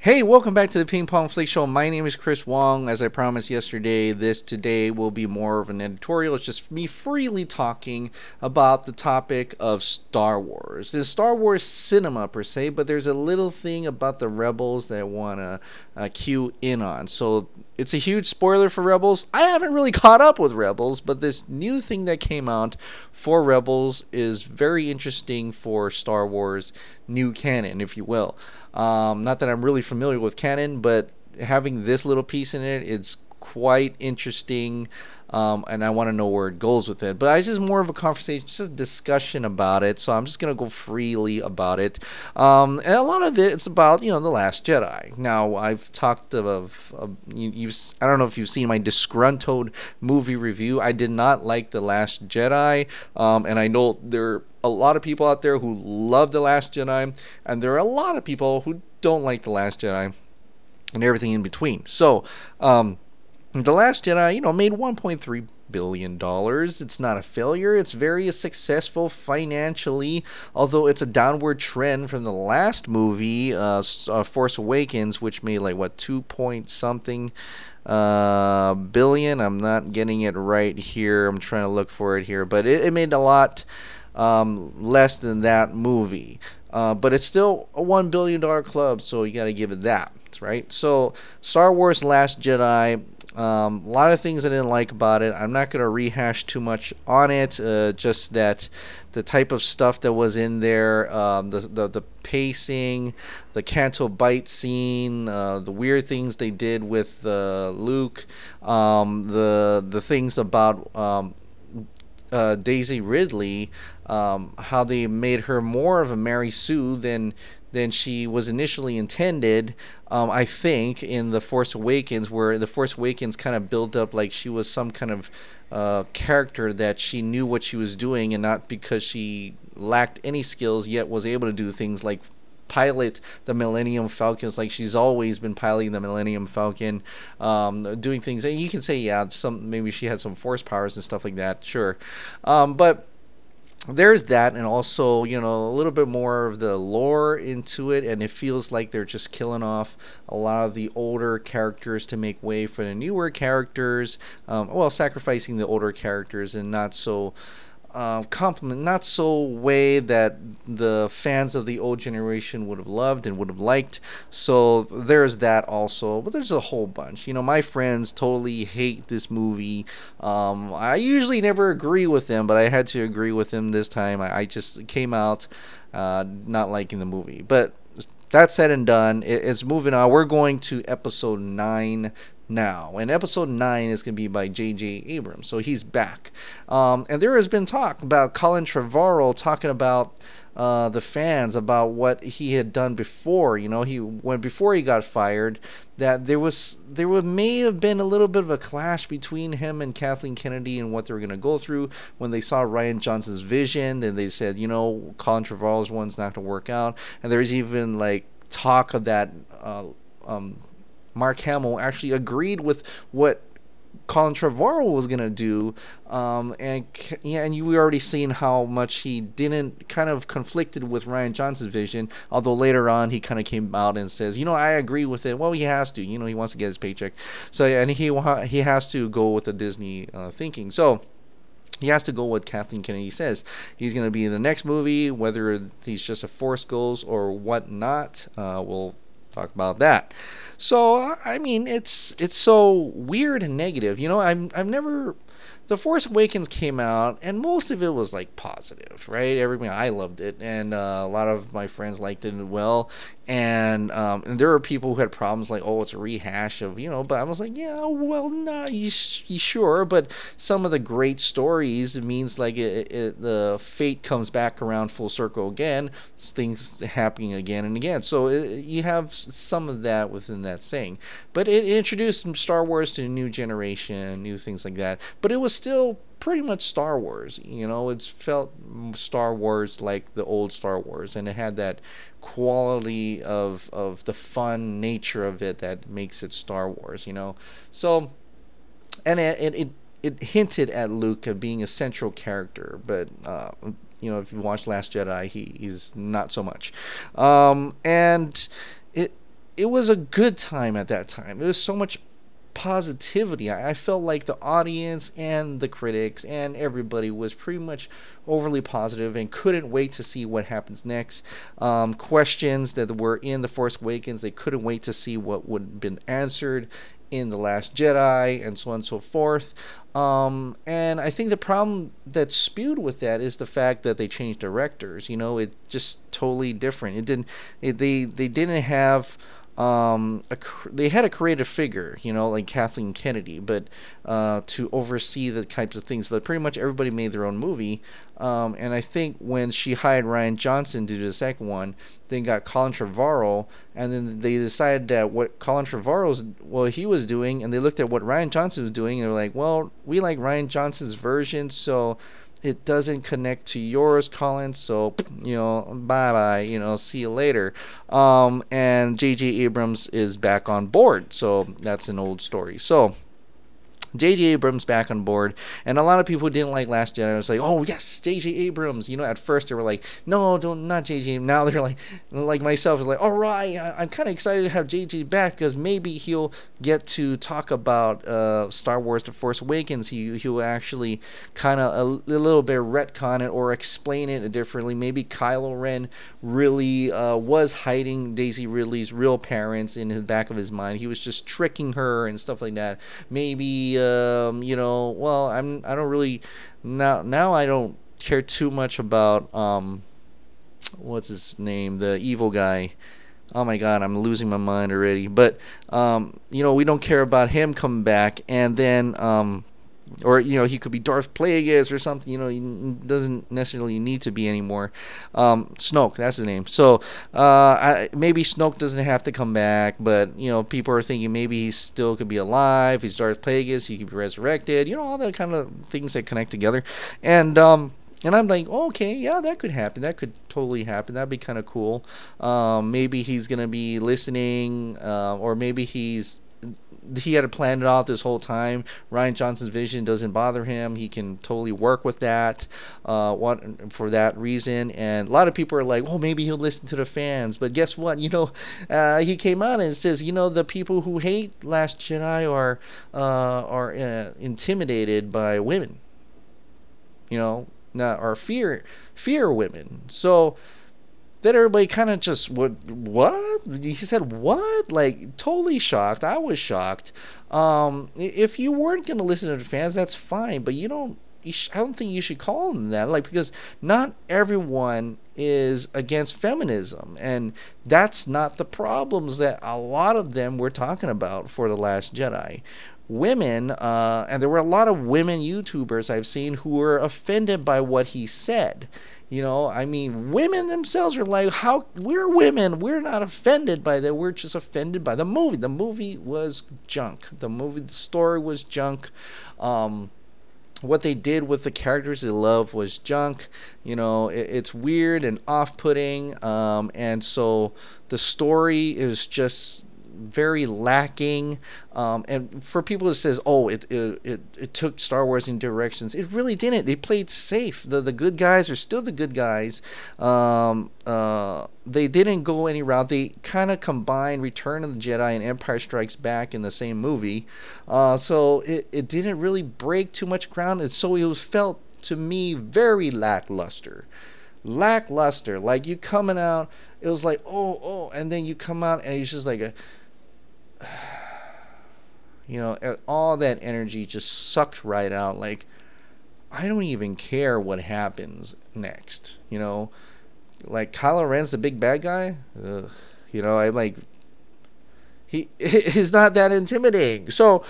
Hey, welcome back to the Ping Pong Flick Show. My name is Chris Wong. As I promised yesterday, this today will be more of an editorial. It's just me freely talking about the topic of Star Wars. It's Star Wars cinema per se, but there's a little thing about the Rebels that I want to cue in on. So it's a huge spoiler for Rebels. I haven't really caught up with Rebels, but this new thing that came out for Rebels is very interesting for Star Wars new canon, if you will. Not that I'm really familiar with canon, but having this little piece in it, it's quite interesting, and I want to know where it goes with it. But it's just more of a conversation, just a discussion about it. So I'm just gonna go freely about it, and a lot of it's about the Last Jedi. Now I've talked of I don't know if you've seen my disgruntled movie review. I did not like the Last Jedi, and I know there are a lot of people out there who love the Last Jedi, and there are a lot of people who don't like the Last Jedi, and everything in between. So the Last Jedi, made $1.3 billion. It's not a failure. It's very successful financially, although it's a downward trend from the last movie, Force Awakens, which made like what 2 point something billion. I'm not getting it right here. I'm trying to look for it here, but it made a lot less than that movie. But it's still a $1 billion club, so you got to give it that, right? So Star Wars Last Jedi. A lot of things I didn't like about it. I'm not going to rehash too much on it. Just that the type of stuff that was in there, the pacing, the Canto Bite scene, the weird things they did with Luke, the things about Daisy Ridley, how they made her more of a Mary Sue than she was initially intended. I think in The Force Awakens, where The Force Awakens kind of built up like she was some kind of character that she knew what she was doing, and not because she lacked any skills yet was able to do things like pilot the Millennium Falcons, like she's always been piloting the Millennium Falcon, doing things. And you can say, yeah, maybe she had some force powers and stuff like that, sure, but there's that, and also a little bit more of the lore into it, and it feels like they're just killing off a lot of the older characters to make way for the newer characters, sacrificing the older characters and not so not so way that the fans of the old generation would have loved and would have liked. So there's that also, but there's a whole bunch. My friends totally hate this movie. I usually never agree with them, but I had to agree with them this time. I just came out not liking the movie. But that said and done, it's moving on. We're going to episode 9 now, and episode 9 is going to be by JJ Abrams, so he's back. And there has been talk about Colin Trevorrow talking about the fans, about what he had done before. Before he got fired, that there may have been a little bit of a clash between him and Kathleen Kennedy and what they were going to go through when they saw Rian Johnson's vision. Then they said, Colin Trevorrow's one's not going to work out, and there's even like talk of that. Mark Hamill actually agreed with what Colin Trevorrow was gonna do, and we already seen how much he didn't, kind of conflicted with Rian Johnson's vision. Although later on he kind of came out and says, I agree with it. Well, he has to, he wants to get his paycheck, so and he has to go with the Disney thinking. So he has to go what Kathleen Kennedy says. He's going to be in the next movie, whether he's just a Force Ghost or whatnot. We'll talk about that. So I mean, it's so weird and negative. I've never. The Force Awakens came out, and most of it was like positive, right? I loved it, and a lot of my friends liked it as well. And there are people who had problems like, oh, it's a rehash of, but I was like, yeah, well, no, you sure? But some of the great stories means like the fate comes back around full circle again, things happening again and again. So you have some of that within that saying. But it introduced Star Wars to a new generation, new things like that. But it was still pretty much Star Wars. It's felt Star Wars like the old Star Wars, and it had that quality of the fun nature of it that makes it Star Wars. So, and it hinted at Luke being a central character, but if you watch Last Jedi, he's not so much. And it was a good time at that time. There was so much positivity. I felt like the audience and the critics and everybody was pretty much overly positive and couldn't wait to see what happens next. Questions that were in The Force Awakens, they couldn't wait to see what would have been answered in The Last Jedi, and so on and so forth. And I think the problem that's spewed with that is the fact that they changed directors. You know, it just totally different. It didn't. They didn't have. They had a creative figure, you know, like Kathleen Kennedy, but to oversee the types of things. But pretty much everybody made their own movie. And I think when she hired Rian Johnson to do the second one, then got Colin Trevorrow, and then they decided that what Colin Trevorrow's he was doing, and they looked at what Rian Johnson was doing, and they're like, well, we like Rian Johnson's version, so it doesn't connect to yours, Colin, so, you know, bye-bye, you know, see you later. And JJ Abrams is back on board, so that's an old story. So JJ Abrams back on board, and a lot of people who didn't like Last Jedi was like, oh yes, JJ Abrams. You know, at first they were like, no, don't, not JJ. Now they're like myself is like, all right, I'm kind of excited to have JJ back because maybe he'll get to talk about Star Wars: The Force Awakens. He'll actually kind of a little bit retcon it or explain it differently. Maybe Kylo Ren really was hiding Daisy Ridley's real parents in his back of his mind. He was just tricking her and stuff like that. Maybe you know, well, I don't really now I don't care too much about what's his name, the evil guy. Oh my God, I'm losing my mind already. But you know, we don't care about him coming back, and then or you know, he could be Darth Plagueis or something. You know, he doesn't necessarily need to be anymore. Snoke, that's his name. So maybe Snoke doesn't have to come back, but you know, people are thinking maybe he still could be alive. He's Darth Plagueis. He could be resurrected. You know, all that kind of things that connect together. And I'm like, oh, okay, yeah, that could happen. That could totally happen. That'd be kind of cool. Maybe he's gonna be listening, or maybe he had planned it out this whole time. Rian Johnson's vision doesn't bother him. He can totally work with that for that reason. And a lot of people are like, oh, maybe he'll listen to the fans. But guess what? You know, he came out and says, you know, the people who hate Last Jedi are intimidated by women. You know, or fear women. So then everybody kind of just, what? He said, what? Like, totally shocked. I was shocked. If you weren't going to listen to the fans, that's fine. But I don't think you should call them that. Like, because not everyone is against feminism. And that's not the problems that a lot of them were talking about for The Last Jedi. Women, and there were a lot of women YouTubers I've seen who were offended by what he said. You know, I mean, women themselves are like, how, we're women, we're not offended by that, we're just offended by the movie. The movie was junk. The story was junk. What they did with the characters they love was junk. You know, it's weird and off-putting, and so the story is just very lacking, and for people who says, oh, it took Star Wars in directions, it really didn't. They played safe. The good guys are still the good guys. They didn't go any route. They kind of combined Return of the Jedi and Empire Strikes Back in the same movie, so it didn't really break too much ground, and so it was felt to me very lackluster. Like, you coming out, it was like, oh, and then you come out and it's just like you know, all that energy just sucks right out. Like, I don't even care what happens next. You know, like, Kylo Ren's the big bad guy. Ugh. You know, I'm like, he's not that intimidating. So,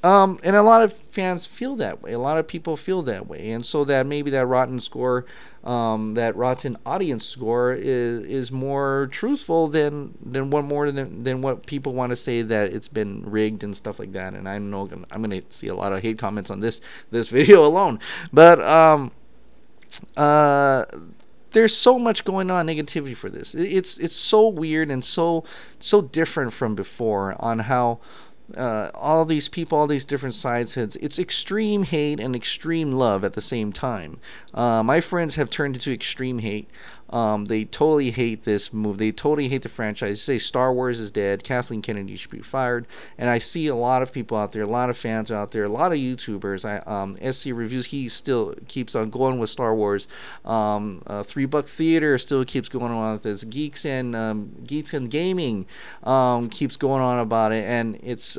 and a lot of fans feel that way. A lot of people feel that way, and so that maybe that rotten score, that rotten audience score is more truthful than what people want to say, that it's been rigged and stuff like that. And I'm gonna see a lot of hate comments on this video alone. But there's so much going on, negativity for this. It's so weird and so different from before on how all these people, all these different sides, it's extreme hate and extreme love at the same time. My friends have turned into extreme hate, They totally hate this move. They totally hate the franchise. They say Star Wars is dead. Kathleen Kennedy should be fired. And I see a lot of people out there, a lot of fans out there, a lot of YouTubers. SC Reviews, he still keeps on going with Star Wars. $3 Theater still keeps going on with this. Geeks and Gaming keeps going on about it, and it's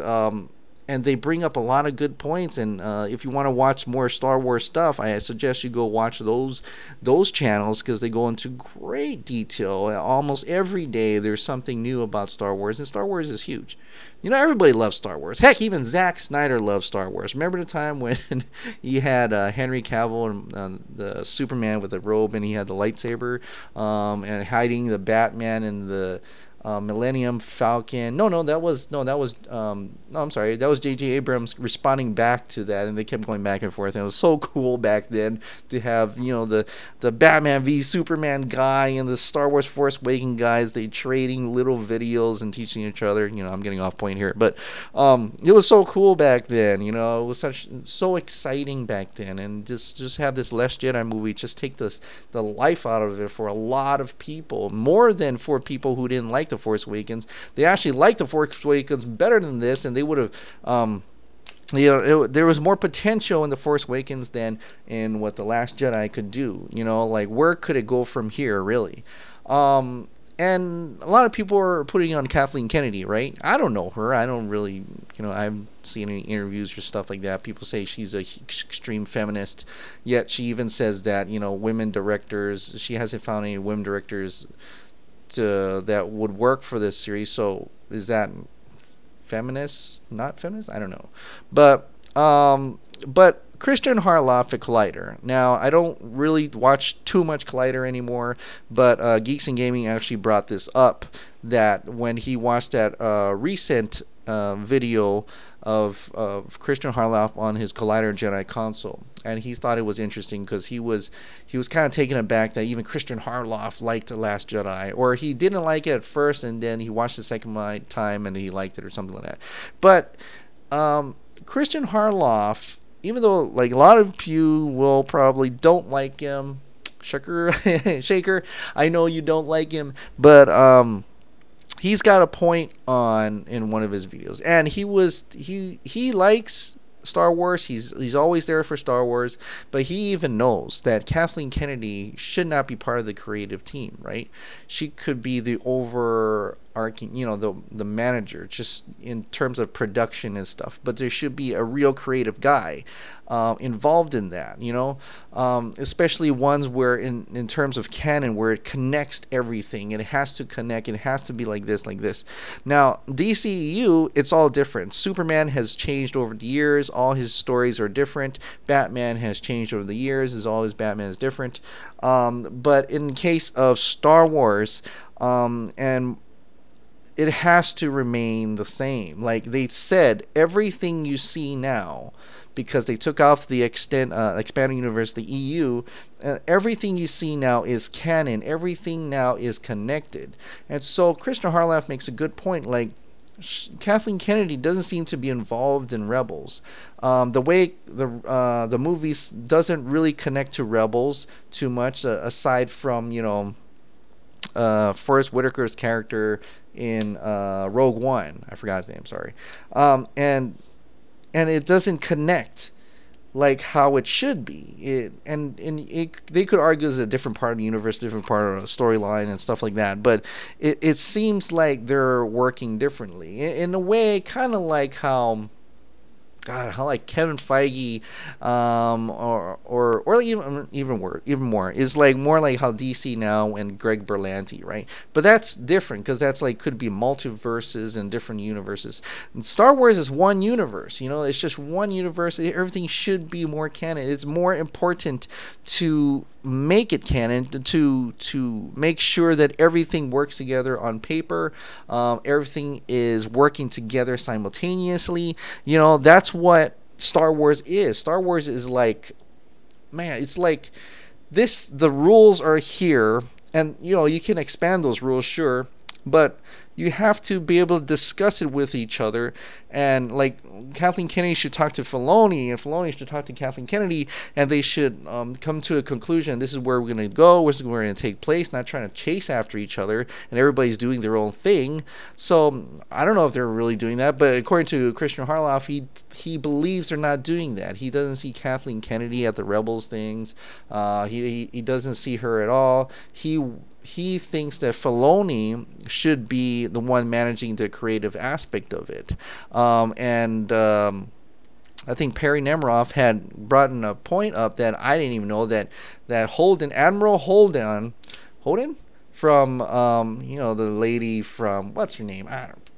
and they bring up a lot of good points. And if you want to watch more Star Wars stuff, I suggest you go watch those channels, because they go into great detail. Almost every day there's something new about Star Wars, and Star Wars is huge. You know, everybody loves Star Wars. Heck, even Zack Snyder loves Star Wars. Remember the time when he had Henry Cavill and the Superman with the robe, and he had the lightsaber, and hiding the Batman and the Millennium Falcon. No, I'm sorry. That was JJ Abrams responding back to that, and they kept going back and forth. And it was so cool back then to have, you know, the Batman v Superman guy and the Star Wars Force Awakens guys. They trading little videos and teaching each other. You know, I'm getting off point here, but it was so cool back then. You know, it was so exciting back then, and just have this Last Jedi movie just take the life out of it for a lot of people, more than for people who didn't like the Force Awakens. They actually liked the Force Awakens better than this, and they would have you know, there was more potential in the Force Awakens than in what the Last Jedi could do. You know, like, where could it go from here, really? And a lot of people are putting on Kathleen Kennedy, right? I don't know her. I don't really, you know, I haven't seen any interviews or stuff like that. People say she's a extreme feminist, yet she even says that, you know, women directors, she hasn't found any women directors that would work for this series. So is that feminist, not feminist? I don't know. But Christian Harloff at Collider. Now, I don't really watch too much Collider anymore, but Geeks and Gaming actually brought this up, that when he watched that recent video of Christian Harloff on his Collider Jedi Council, and he thought it was interesting because he was kind of taken aback that even Christian Harloff liked The Last Jedi, or he didn't like it at first, and then he watched the second time and he liked it, or something like that. But Christian Harloff, even though, like, a lot of you will probably don't like him, Shaker, I know you don't like him, but he's got a point in one of his videos, and he likes Star Wars. He's always there for Star Wars, but he even knows that Kathleen Kennedy should not be part of the creative team, right? She could be the overarching, you know, the manager, just in terms of production and stuff, but there should be a real creative guy involved in that, you know, especially ones where in terms of canon, where it connects everything. It has to connect. It has to be like this, like this. Now, DCEU, it's all different. Superman has changed over the years. All his stories are different. Batman has changed over the years. All his Batman is different. But in case of Star Wars, and it has to remain the same. Like they said, everything you see now, because they took off the expanding universe, the EU, everything you see now is canon. Everything now is connected. And so Christian Harloff makes a good point. Like, Kathleen Kennedy doesn't seem to be involved in Rebels. The way the movies doesn't really connect to Rebels too much, aside from, you know, Forrest Whitaker's character in Rogue One. I forgot his name, sorry. And it doesn't connect like how it should be. They could argue it's a different part of the universe, different part of the storyline and stuff like that. But it seems like they're working differently. In a way, kind of like how like Kevin Feige, or even more is like more like how DC now and Greg Berlanti, right? But that's different because that's like could be multiverses and different universes. And Star Wars is one universe, you know, it's just one universe. Everything should be more canon. It's more important to make it canon, to make sure that everything works together on paper, everything is working together simultaneously. You know, that's what Star Wars is. Star Wars is like, man, it's like this, the rules are here, and you know, you can expand those rules, sure, but You have to be able to discuss it with each other. And like Kathleen Kennedy should talk to Filoni, and Filoni should talk to Kathleen Kennedy, and they should come to a conclusion. This is where we're going to go. This is where we're going to take place. Not trying to chase after each other, and everybody's doing their own thing. So I don't know if they're really doing that, but according to Christian Harloff, he believes they're not doing that. He doesn't see Kathleen Kennedy at the Rebels things. He doesn't see her at all. He thinks that Filoni should be the one managing the creative aspect of it. I think Perry Nemiroff had brought in a point up that I didn't even know, that Admiral Holden from the lady from, what's her name? I don't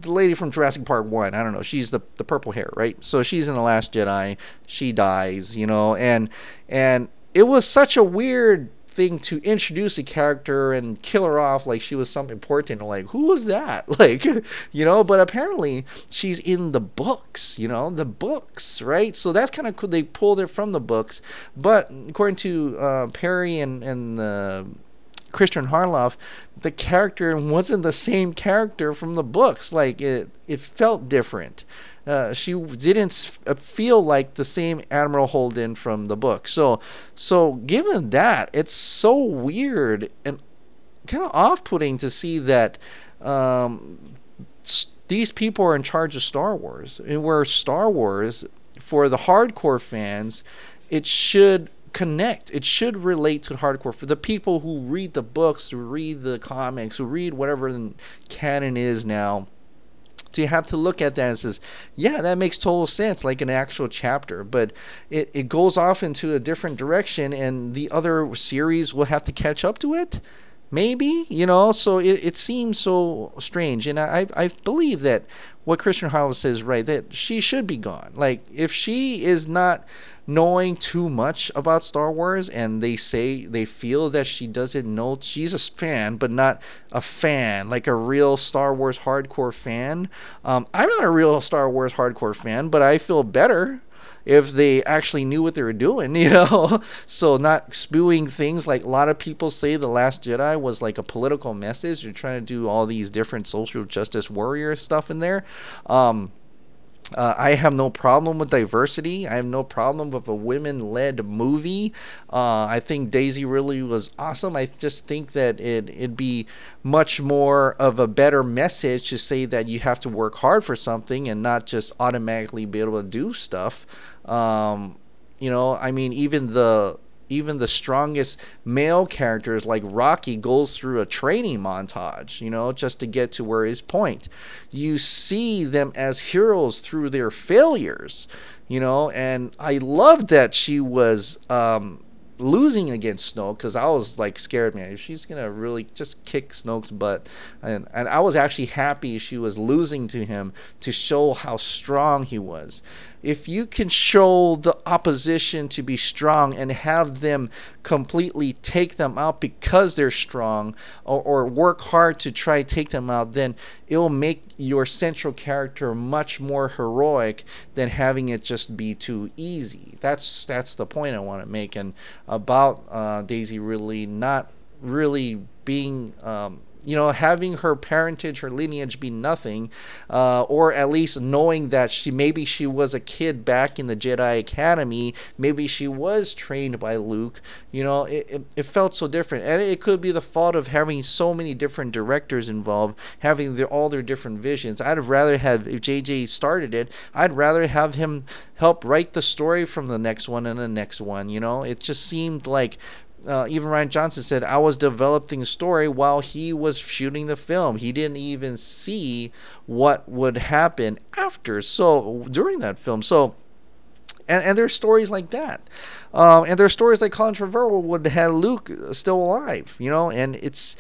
the lady from Jurassic Park 1, I don't know, she's the purple hair, right? So she's in The Last Jedi. She dies, and it was such a weird thing to introduce a character and kill her off like she was something important. Like, who was that? Like, but apparently she's in the books, the books, right? So that's kind of cool. They pulled it from the books. But according to Perry and Christian Harloff, the character wasn't the same character from the books. Like, it felt different. She didn't feel like the same Admiral Holden from the book. So given that, it's so weird and kind of off-putting to see that these people are in charge of Star Wars. And where Star Wars, for the hardcore fans, it should connect. It should relate to hardcore. For the people who read the books, who read the comics, who read whatever the canon is now, so you have to look at that and says, yeah, that makes total sense, like an actual chapter. But it goes off into a different direction, and the other series will have to catch up to it. Maybe, so it seems so strange. And I believe that what Christian Harloff says is right, that she should be gone. Like, if she is not knowing too much about Star Wars, and they feel that she doesn't know, she's a fan but not a fan, like a real Star Wars hardcore fan. I'm not a real Star Wars hardcore fan, but I feel better if they actually knew what they were doing, so not spewing things like a lot of people say The Last Jedi was like a political message. You're trying to do all these different social justice warrior stuff in there. I have no problem with diversity. I have no problem with a women-led movie. I think Daisy Ridley was awesome. I just think that it'd be much more of a better message to say that you have to work hard for something and not just automatically be able to do stuff. I mean, even the strongest male characters like Rocky goes through a training montage, just to get to where his point. You see them as heroes through their failures, and I loved that she was losing against Snoke, because I was like scared, man, if she's gonna really just kick Snoke's butt. And I was actually happy she was losing to him to show how strong he was. If you can show the opposition to be strong and have them completely take them out because they're strong, or work hard to try to take them out, then it'll make your central character much more heroic than having it just be too easy. That's the point I want to make. And about Daisy Ridley not really being having her parentage, her lineage be nothing, or at least knowing that maybe she was a kid back in the Jedi Academy, maybe she was trained by Luke, it felt so different. And it could be the fault of having so many different directors involved, having all their different visions. I'd rather have, if JJ started it, I'd rather have him help write the story from the next one and the next one. It just seemed like even Rian Johnson said, I was developing the story while he was shooting the film. He didn't even see what would happen after, so during that film. So, and there's stories like that. And there's stories like Colin Trevorrow would have Luke still alive, and it's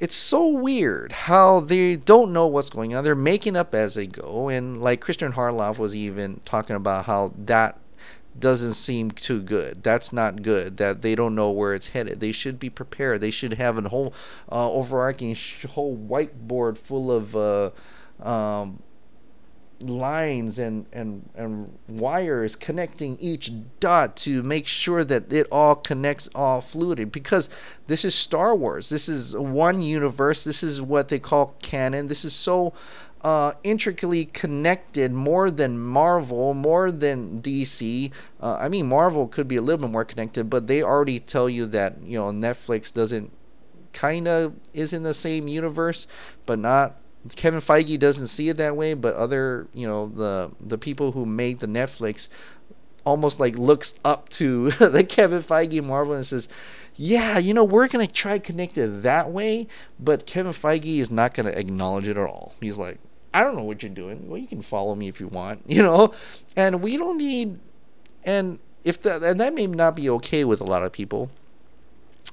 so weird how they don't know what's going on. They're making up as they go. And like Christian Harloff was even talking about how that doesn't seem too good. That's not good, that they don't know where it's headed. They should be prepared. They should have a whole overarching whole whiteboard full of lines and wires connecting each dot to make sure that it all connects all fluid, because this is Star Wars. This is one universe. This is what they call canon. This is so intricately connected, more than Marvel, more than DC. I mean, Marvel could be a little bit more connected, but they already tell you that, you know, Netflix doesn't, kind of is in the same universe, but not. Kevin Feige doesn't see it that way, but other, you know, the people who made the Netflix almost like looks up to the Kevin Feige Marvel and says, yeah, you know, we're going to try to connect it that way, but Kevin Feige is not going to acknowledge it at all. He's like, I don't know what you're doing. Well, you can follow me if you want, you know, and we don't need, and if that, and that may not be okay with a lot of people.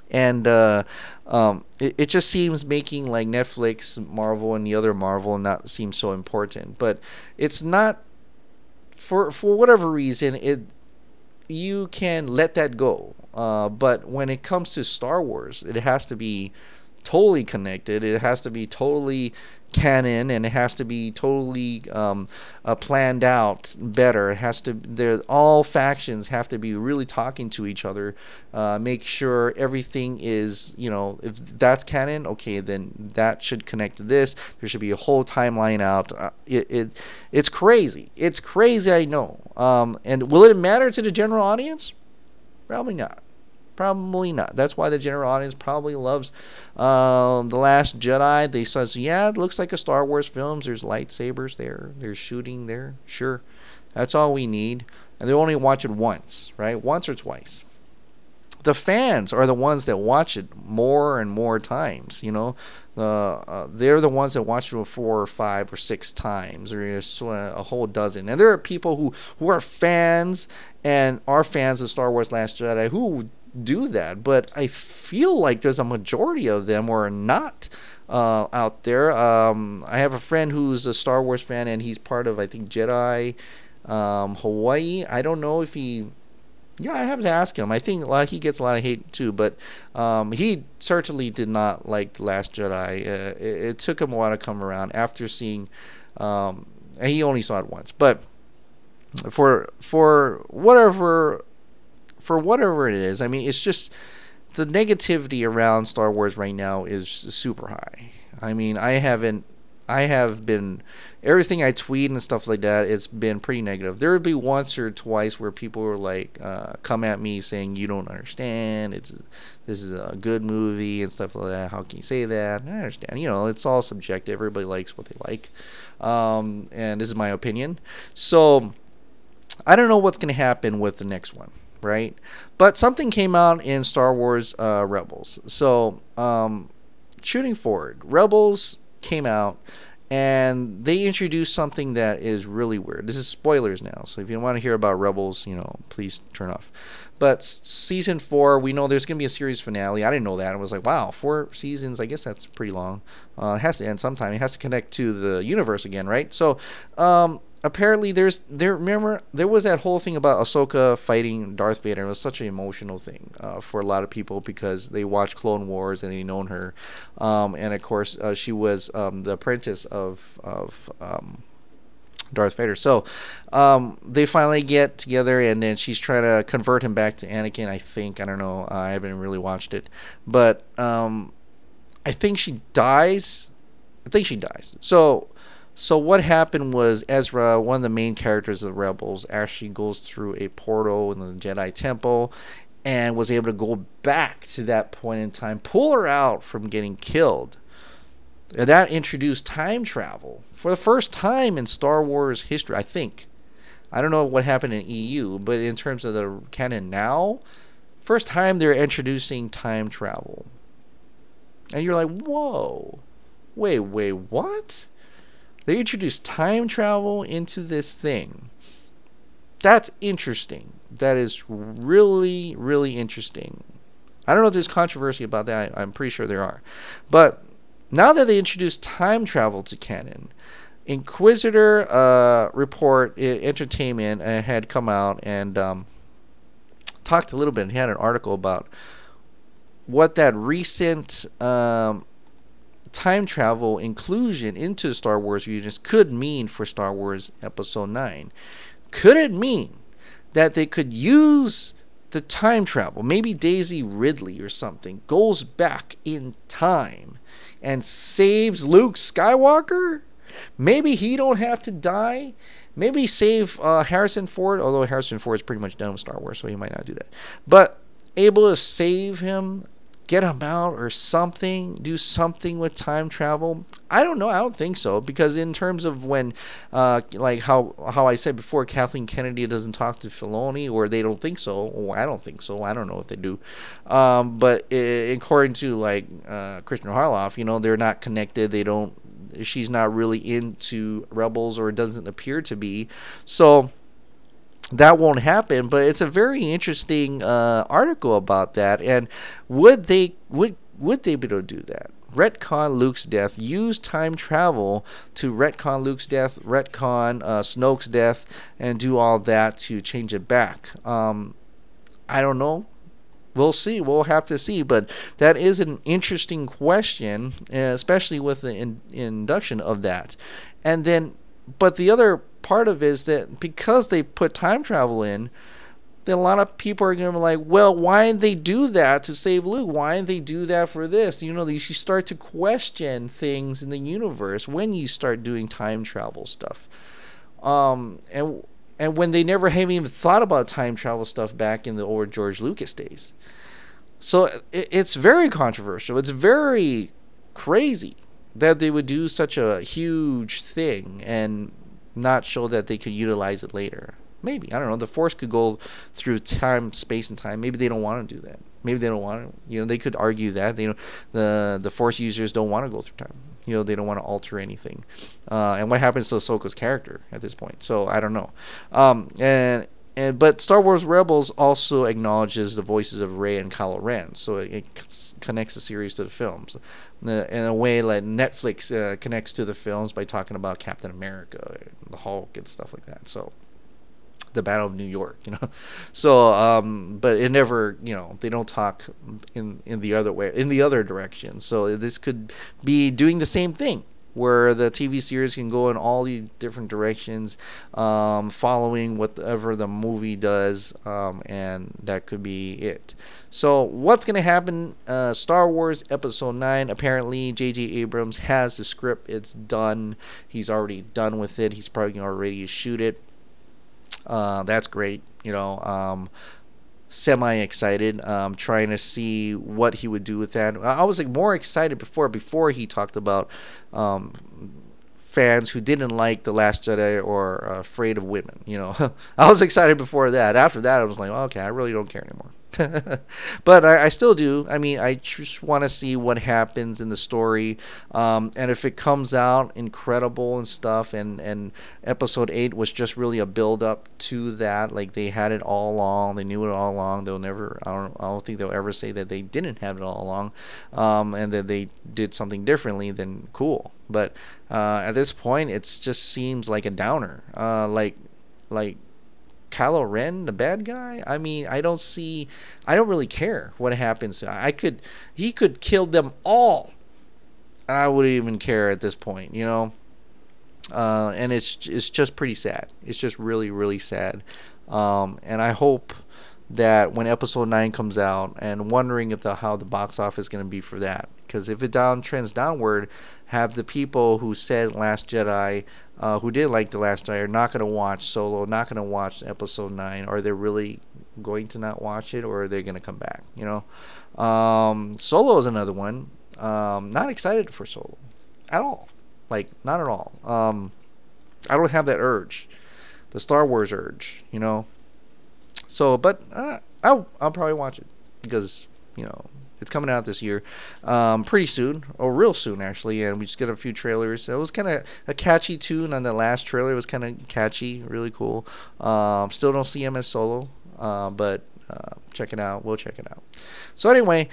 And it just seems making like Netflix, Marvel, and the other Marvel not seem so important. But it's not, for whatever reason, you can let that go. But when it comes to Star Wars, it has to be totally connected. It has to be totally canon, and it has to be totally planned out better. It has to, all factions have to be really talking to each other, make sure everything is, you know, if that's canon, okay, then that should connect to this. There should be a whole timeline out. It's crazy. It's crazy, I know. And will it matter to the general audience? Probably not. Probably not. That's why the general audience probably loves The Last Jedi. They says, yeah, it looks like a Star Wars film. There's lightsabers there. There's shooting there. Sure. That's all we need. And they only watch it once, right? Once or twice. The fans are the ones that watch it more and more times, you know. They're the ones that watch it 4 or 5 or 6 times, or a whole dozen. And there are people who are fans and are fans of Star Wars Last Jedi who do that, but I feel like there's a majority of them who are not out there. I have a friend who's a Star Wars fan, and he's part of, I think, Jedi Hawaii. I don't know if he, yeah, I have to ask him. I think he gets a lot of hate too, but he certainly did not like The Last Jedi. It took him a while to come around after seeing, and he only saw it once. But for whatever it is, I mean, it's just the negativity around Star Wars right now is super high. I mean, I have been, everything I tweet and stuff like that, it's been pretty negative. There would be once or twice where people were like, come at me saying, you don't understand, this is a good movie and stuff like that. How can you say that? I understand. You know, it's all subjective. Everybody likes what they like. And this is my opinion. So I don't know what's going to happen with the next one, right? But something came out in Star Wars Rebels. So shooting forward, Rebels came out, and they introduced something that is really weird. This is spoilers now, so if you want to hear about Rebels, you know, please turn off. But season 4, we know there's going to be a series finale. I didn't know that. I was like, wow, 4 seasons, I guess that's pretty long. It has to end sometime. It has to connect to the universe again, right? So apparently remember there was that whole thing about Ahsoka fighting Darth Vader. It was such an emotional thing for a lot of people because they watched Clone Wars and they known her, and of course she was the apprentice of Darth Vader. So they finally get together, and then she's trying to convert him back to Anakin, I think. I don't know, I haven't really watched it, but I think she dies. So what happened was Ezra, one of the main characters of the Rebels, actually goes through a portal in the Jedi Temple and was able to go back to that point in time, pull her out from getting killed. And that introduced time travel for the first time in Star Wars history, I think. I don't know what happened in EU, but in terms of the canon now, first time they're introducing time travel. And you're like, whoa, wait, what? They introduced time travel into this thing. That's interesting. That is really, really interesting. I don't know if there's controversy about that. I'm pretty sure there are. But now that they introduced time travel to canon, Inquisitor Report Entertainment had come out and talked a little bit. He had an article about what that recent time travel inclusion into Star Wars universe could mean for Star Wars Episode 9. Could it mean that they could use the time travel? Maybe Daisy Ridley or something goes back in time and saves Luke Skywalker? Maybe he don't have to die. Maybe save Harrison Ford, although Harrison Ford is pretty much done with Star Wars, so he might not do that. But able to save him, get him out or something, do something with time travel. I don't know. I don't think so, because in terms of when, like how I said before, Kathleen Kennedy doesn't talk to Filoni, or they don't think so. Or I don't think so. I don't know if they do. But according to like Christian Harloff, you know, they're not connected. They don't. She's not really into Rebels, or doesn't appear to be. So that won't happen. But it's a very interesting article about that. And would they be able to do that? Retcon Luke's death, use time travel to retcon Luke's death, retcon Snoke's death, and do all that to change it back. I don't know. We'll see. We'll have to see. But that is an interesting question, especially with the induction of that. And then, but the other part of it is that because they put time travel in, then a lot of people are going to be like, well, why didn't they do that to save Luke? Why didn't they do that for this? You know, you start to question things in the universe when you start doing time travel stuff. And when they never have even thought about time travel stuff back in the old George Lucas days. So it's very controversial. It's very crazy that they would do such a huge thing and not show that they could utilize it later. Maybe, I don't know, the Force could go through time, space, and time. Maybe they don't want to do that. Maybe they don't want to. You know, they could argue that. You know, the Force users don't want to go through time. You know, they don't want to alter anything. And what happens to Ahsoka's character at this point? So I don't know. But Star Wars Rebels also acknowledges the voices of Rey and Kylo Ren, so it connects the series to the films in a way like Netflix connects to the films by talking about Captain America, the Hulk, and stuff like that. So the Battle of New York, you know. So, but it never, you know, they don't talk in the other way, in the other direction. So this could be doing the same thing, where the TV series can go in all these different directions, following whatever the movie does, and that could be it. So what's going to happen? Star Wars Episode 9, apparently JJ Abrams has the script. It's done. He's already done with it. He's probably already shoot it. That's great, you know. Semi-excited, trying to see what he would do with that. I was like more excited before he talked about fans who didn't like The Last Jedi or afraid of women, you know. I was excited before that. After that, I was like, okay, I really don't care anymore. But I still do. I mean, I just want to see what happens in the story, and if it comes out incredible and stuff, and Episode 8 was just really a build up to that, like they had it all along, they knew it all along. They'll never, I don't think they'll ever say that they didn't have it all along, and that they did something differently. Then cool. But at this point, it just seems like a downer. Like Kylo Ren, the bad guy. I mean, I don't really care what happens. He could kill them all, and I wouldn't even care at this point, you know. And it's just pretty sad. It's just really, really sad. And I hope that when Episode 9 comes out, and wondering if how the box office is going to be for that, because if it trends downward, have the people who said Last Jedi, who did like The Last Jedi, are not going to watch Solo, not going to watch Episode 9. Are they really going to not watch it, or are they going to come back? You know, Solo is another one. Not excited for Solo at all. Like, not at all. I don't have that urge, the Star Wars urge, you know. So, but I'll probably watch it, because, you know, it's coming out this year, pretty soon, or real soon actually, and we just get a few trailers. It was kind of a catchy tune on the last trailer. It was kind of catchy, really cool. Still don't see him as Solo, but check it out. We'll check it out. So anyway,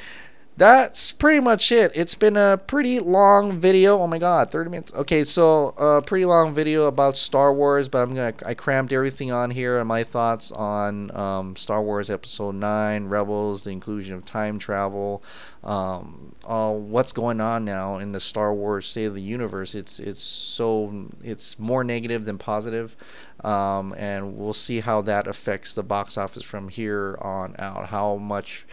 that's pretty much it. It's been a pretty long video. Oh my god, 30 minutes. Okay, so a pretty long video about Star Wars, but I crammed everything on here and my thoughts on Star Wars Episode 9, Rebels, the inclusion of time travel, what's going on now in the Star Wars State of the Universe. It's more negative than positive, and we'll see how that affects the box office from here on out. How much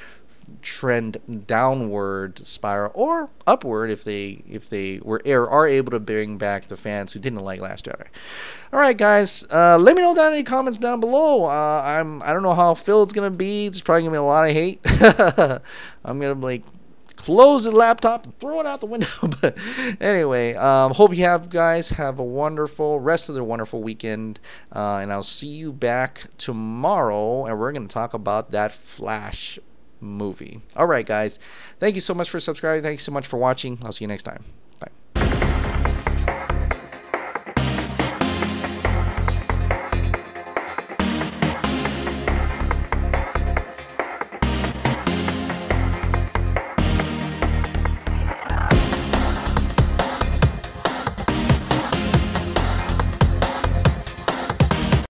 trend downward spiral or upward if they are able to bring back the fans who didn't like Last Jedi. All right, guys, let me know down in the comments down below. I don't know how Phil it's gonna be. There's probably gonna be a lot of hate. I'm gonna like close the laptop and throw it out the window. But anyway, hope you guys have a wonderful rest of the wonderful weekend, and I'll see you back tomorrow, and we're gonna talk about that Flash movie. All right, guys, thank you so much for subscribing. Thank you so much for watching. I'll see you next time.